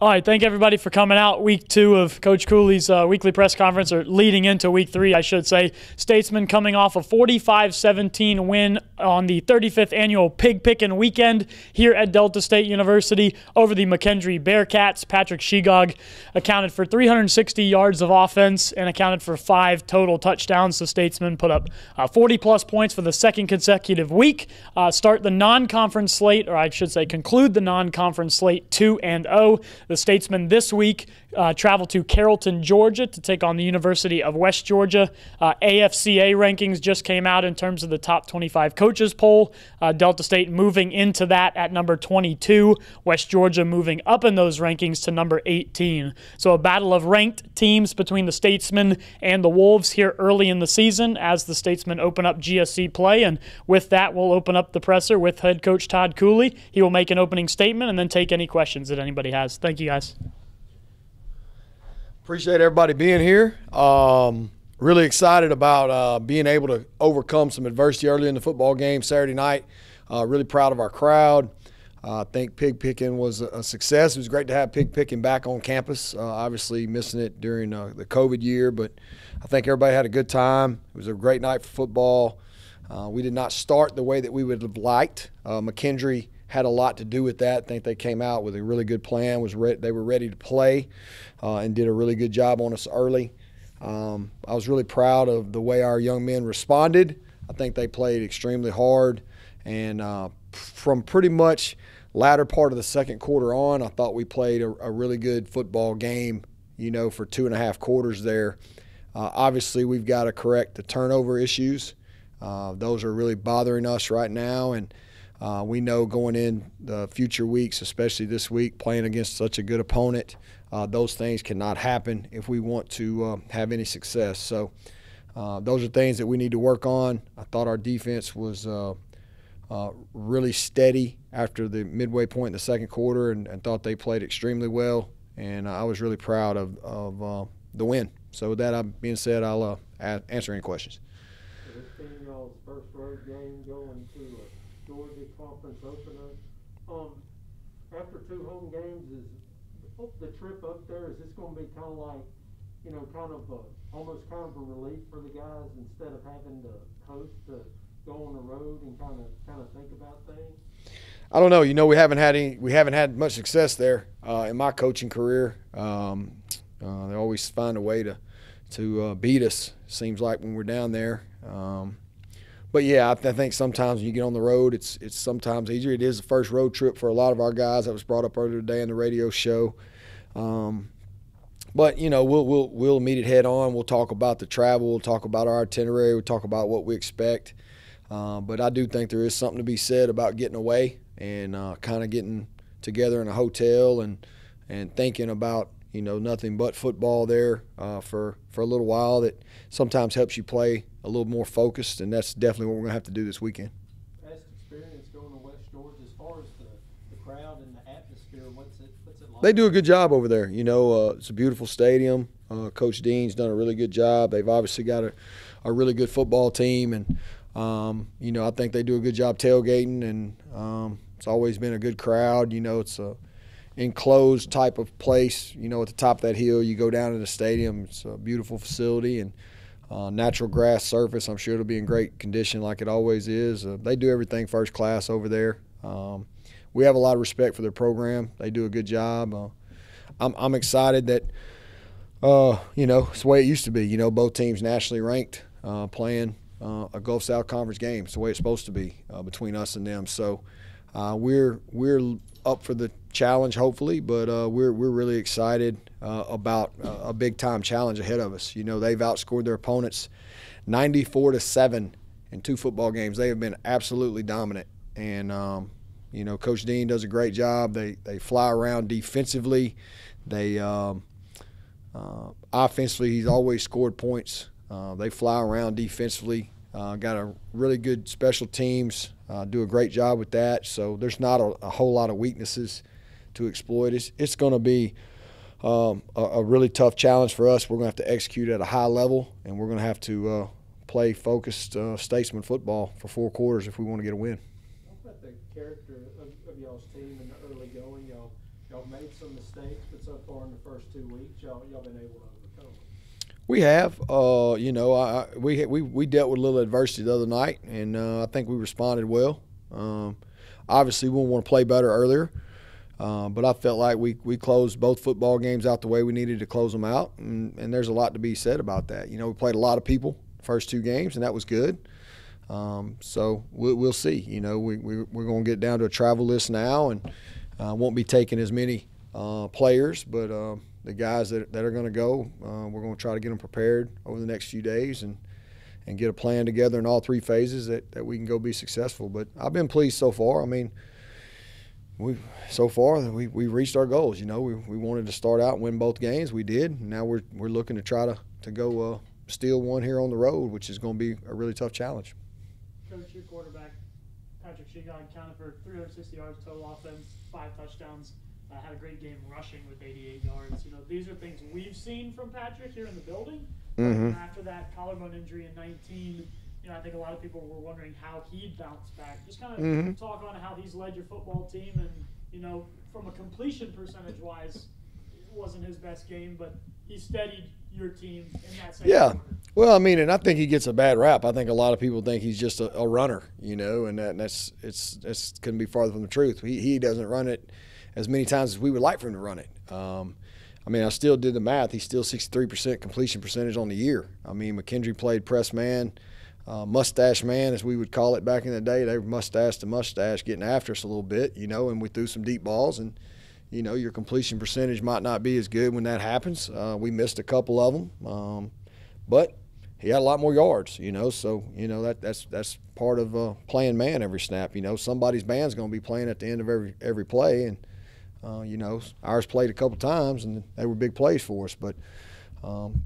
All right, thank everybody for coming out. Week 2 of Coach Cooley's weekly press conference, or leading into week 3, I should say. Statesman coming off a 45-17 win on the 35th annual Pig Pickin' Weekend here at Delta State University over the McKendree Bearcats. Patrick Shegog accounted for 360 yards of offense and accounted for 5 total touchdowns. So Statesman put up 40-plus points for the second consecutive week. Start the non-conference slate, or I should say conclude the non-conference slate 2-0. The Statesmen this week travel to Carrollton, Georgia to take on the University of West Georgia. AFCA rankings just came out in terms of the top 25 coaches poll. Delta State moving into that at number 22. West Georgia moving up in those rankings to number 18. So a battle of ranked teams between the Statesmen and the Wolves here early in the season as the Statesmen open up GSC play. And with that, we'll open up the presser with head coach Todd Cooley. He will make an opening statement and then take any questions that anybody has. Thank you, guys. Appreciate everybody being here. Really excited about being able to overcome some adversity early in the football game Saturday night. Really proud of our crowd. I think Pig Pickin' was a success. It was great to have Pig Pickin' back on campus. Obviously missing it during the COVID year, but I think everybody had a good time. It was a great night for football. We did not start the way that we would have liked. McKendree had a lot to do with that. I think they came out with a really good plan. They were ready to play and did a really good job on us early. I was really proud of the way our young men responded. I think they played extremely hard. And from pretty much latter part of the second quarter on, I thought we played a really good football game, for 2.5 quarters there. Obviously, we've got to correct the turnover issues. Those are really bothering us right now. And we know going in the future weeks, especially this week, playing against such a good opponent, those things cannot happen if we want to have any success. So those are things that we need to work on. I thought our defense was really steady after the midway point in the second quarter and thought they played extremely well. And I was really proud of the win. So with that being said, I'll answer any questions. So this being y'all's first road game going to a Georgia conference opener. After 2 home games, is the trip up there, is this going to be kind of like, almost kind of a relief for the guys instead of having to host to go on the road and kind of think about things? I don't know. We haven't had much success there in my coaching career. They always find a way to beat us. Seems like when we're down there. But yeah, I think sometimes when you get on the road, it's sometimes easier. It is the first road trip for a lot of our guys. That was brought up earlier today in the radio show. But we'll meet it head on. We'll talk about the travel. We'll talk about our itinerary. We'll talk about what we expect. But I do think there is something to be said about getting away and kind of getting together in a hotel and thinking about nothing but football there for a little while. That sometimes helps you play a little more focused, and that's definitely what we're going to have to do this weekend. Past experience going to West Georgia, as far as the crowd and the atmosphere, what's it like? They do a good job over there. It's a beautiful stadium. Coach Dean's done a really good job. They've obviously got a really good football team, and I think they do a good job tailgating, and it's always been a good crowd. It's a enclosed type of place, at the top of that hill. You go down to the stadium. It's a beautiful facility and natural grass surface. I'm sure it'll be in great condition like it always is. They do everything first class over there. We have a lot of respect for their program. They do a good job. I'm excited that, it's the way it used to be. Both teams nationally ranked playing a Gulf South Conference game. It's the way it's supposed to be between us and them. So we're up for the challenge, hopefully, but we're really excited about a big-time challenge ahead of us. They've outscored their opponents 94-7 in 2 football games. They have been absolutely dominant, and Coach Dean does a great job. They fly around defensively. They offensively, he's always scored points. They fly around defensively. Got a really good special teams. Do a great job with that. So there's not a whole lot of weaknesses to exploit. It's going to be a really tough challenge for us. We're going to have to execute at a high level, and we're going to have to play focused statesman football for 4 quarters if we want to get a win. What about the character of y'all's team in the early going? Y'all made some mistakes. mistakes, but so far in the first 2 weeks, y'all been able to overcome them. We have. You know, we dealt with a little adversity the other night, and I think we responded well. Obviously, we want to play better earlier, but I felt like we closed both football games out the way we needed to close them out, and there's a lot to be said about that. You know, we played a lot of people the first 2 games, and that was good. So we'll see. You know, we're going to get down to a travel list now, and won't be taking as many players, but the guys that are going to go, we're going to try to get them prepared over the next few days and get a plan together in all 3 phases that we can go be successful. But I've been pleased so far. I mean, we reached our goals. You know, we wanted to start out and win both games. We did. Now we're looking to try to go steal one here on the road, which is going to be a really tough challenge. Coach, your quarterback, Patrick Sheegan, counted for 360 yards total offense, 5 touchdowns. Had a great game rushing with 88 yards. You know, these are things we've seen from Patrick here in the building. After that collarbone injury in 19, you know, I think a lot of people were wondering how he'd bounce back. Just kind of talk on how he's led your football team, and you know, from a completion percentage-wise, it wasn't his best game, but he steadied your team in that second quarter. Well, I mean, and I think he gets a bad rap. I think a lot of people think he's just a runner, you know, and that's couldn't be farther from the truth. He doesn't run it as many times as we would like for him to run it. I mean, I still did the math. He's still 63% completion percentage on the year. I mean, McKendree played press man, mustache man, as we would call it back in the day. They were mustache to mustache, getting after us a little bit, you know, and we threw some deep balls. And, you know, your completion percentage might not be as good when that happens. We missed a couple of them, but he had a lot more yards, you know. So, you know, that's part of playing man every snap. You know, somebody's band's going to be playing at the end of every play, and you know, ours played a couple times, and they were big plays for us. But,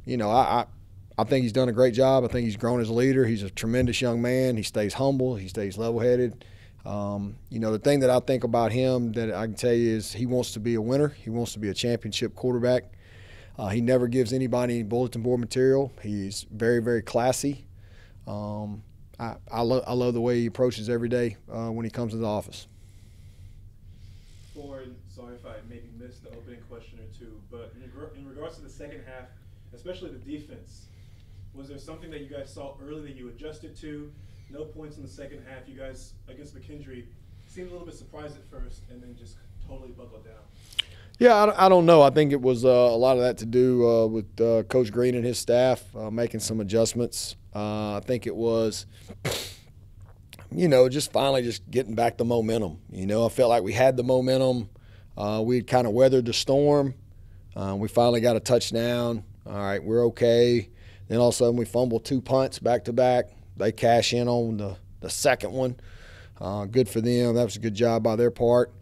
you know, I think he's done a great job. I think he's grown as a leader. He's a tremendous young man. He stays humble. He stays level-headed. You know, the thing that I think about him that I can tell you is he wants to be a winner. He wants to be a championship quarterback. He never gives anybody any bulletin board material. He's very, very classy. I love the way he approaches every day when he comes to the office. Sorry if I maybe missed the opening question or two, but in regards to the second half, especially the defense, was there something that you guys saw early that you adjusted to? No points in the second half. You guys, against McKendree, seemed a little bit surprised at first and then just totally buckled down. Yeah, I don't know. I think it was a lot of that to do with Coach Green and his staff making some adjustments. I think it was – you know, just finally just getting back the momentum. You know, I felt like we had the momentum. We had kind of weathered the storm. We finally got a touchdown. All right, we're okay. Then all of a sudden we fumbled 2 punts back-to-back. They cash in on the second one. Good for them. That was a good job by their part.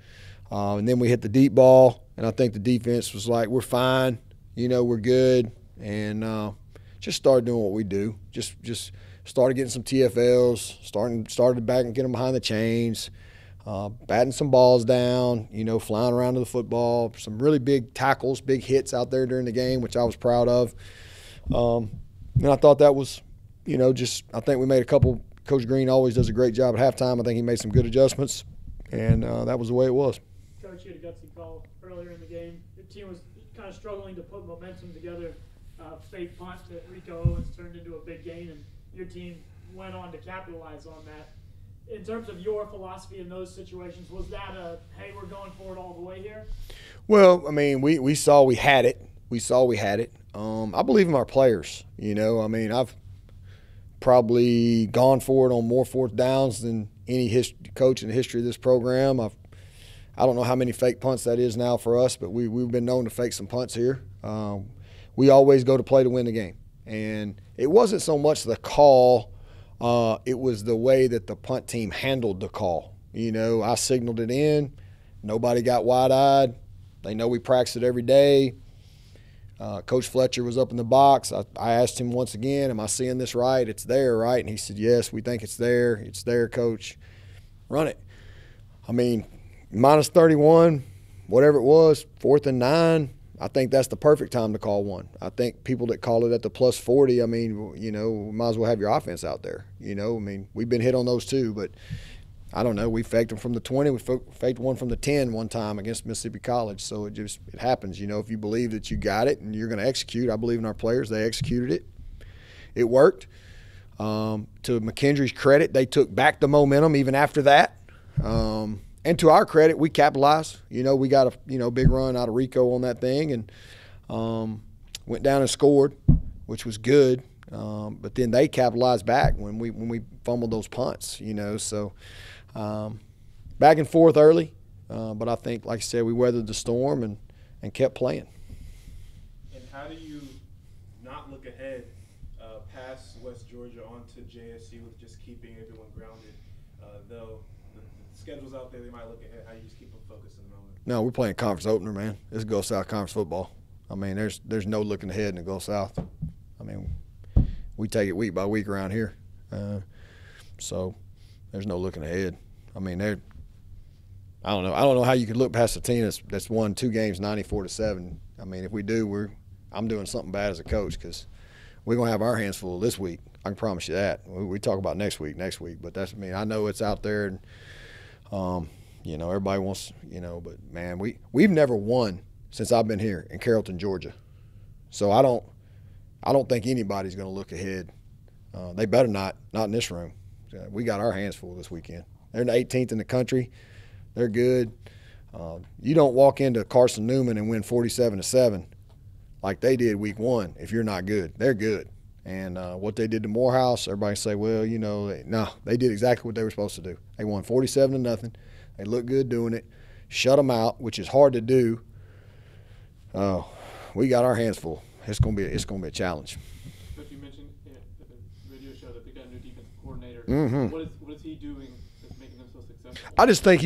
And then we hit the deep ball, and I think the defense was like, we're fine. You know, we're good. And just started doing what we do. Just started getting some TFLs, started back and getting behind the chains, batting some balls down, you know, flying around to the football, some really big tackles, big hits out there during the game, which I was proud of. And I thought that was, you know, I think we made a couple. Coach Green always does a great job at halftime. I think he made some good adjustments, and that was the way it was. Coach, you had a gutsy call earlier in the game. Your team was kind of struggling to put momentum together. Fake punt that Rico Owens turned into a big gain, and your team went on to capitalize on that. In terms of your philosophy in those situations, was that hey, we're going for it all the way here? Well, I mean, we saw we had it. I believe in our players. You know, I mean, I've probably gone for it on more fourth downs than any coach in the history of this program. I don't know how many fake punts that is now for us, but we've been known to fake some punts here. We always go to play to win the game. And it wasn't so much the call, it was the way that the punt team handled the call. You know, I signaled it in. Nobody got wide-eyed. They know we practice it every day. Coach Fletcher was up in the box. I asked him once again, am I seeing this right? It's there, right? And he said, yes, we think it's there. It's there, Coach. Run it. I mean, minus 31, whatever it was, 4th and 9, I think that's the perfect time to call one. I think people that call it at the plus 40, I mean, you know, might as well have your offense out there. You know, I mean, we've been hit on those too, but I don't know, we faked them from the 20, we faked one from the 10 one time against Mississippi College. So it happens. You know, if you believe that you got it and you're going to execute, I believe in our players. They executed it. It worked. To McKendree's credit, they took back the momentum even after that. And to our credit, we capitalized. You know, we got a big run out of Rico on that thing and went down and scored, which was good. But then they capitalized back when we fumbled those punts, you know. So back and forth early, but I think, like I said, we weathered the storm and kept playing. And how do you not look ahead past West Georgia onto JSU with just keeping everyone grounded? Though the schedule's out there, they might look ahead. How do you just keep them focused in the moment? No, we're playing conference opener, man. This is Gulf South Conference football. I mean, there's no looking ahead in the Gulf South. I mean, we take it week by week around here. So there's no looking ahead. I mean, I don't know how you could look past a team that's won 2 games 94-7. I mean, if we do, I'm doing something bad as a coach, because we're going to have our hands full this week. I can promise you that. We talk about next week, but that's, I mean, I know it's out there, and you know, everybody wants, you know, but man, we've never won since I've been here in Carrollton, Georgia. So I don't think anybody's going to look ahead. They better not in this room. We got our hands full this weekend. They're the 18th in the country. They're good. You don't walk into Carson Newman and win 47-7 like they did week 1 if you're not good. They're good. And what they did to Morehouse, everybody say, well, you know, they did exactly what they were supposed to do. They won 47-0. They looked good doing it. Shut them out, which is hard to do. We got our hands full. It's gonna be a challenge. But you mentioned at the radio show that they got a new defensive coordinator. Mm-hmm. What is he doing that's making them so successful? I just think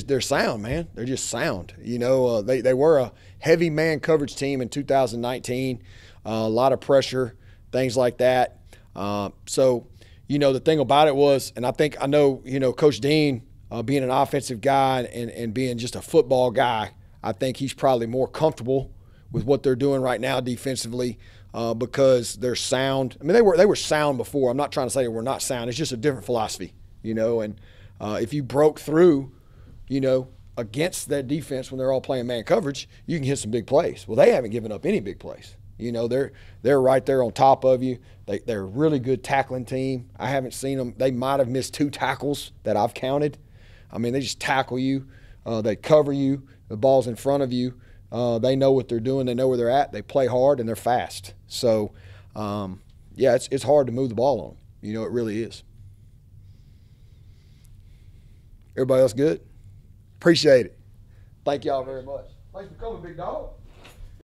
they're sound, man. They're just sound. You know, they were a heavy man coverage team in 2019. A lot of pressure, things like that. So, you know, the thing about it was, and I know, you know, Coach Dean, being an offensive guy and being just a football guy, I think he's probably more comfortable with what they're doing right now defensively, because they're sound. I mean, they were sound before. I'm not trying to say we're not sound. It's just a different philosophy, you know. And if you broke through, you know, against that defense when they're all playing man coverage, you can hit some big plays. Well, they haven't given up any big plays. You know, they're right there on top of you. They're a really good tackling team. I haven't seen them. They might have missed 2 tackles that I've counted. I mean, they just tackle you. They cover you. The ball's in front of you. They know what they're doing. They know where they're at. They play hard, and they're fast. So, yeah, it's hard to move the ball on them. You know, it really is. Everybody else good? Appreciate it. Thank y'all very much. Thanks for coming, big dog.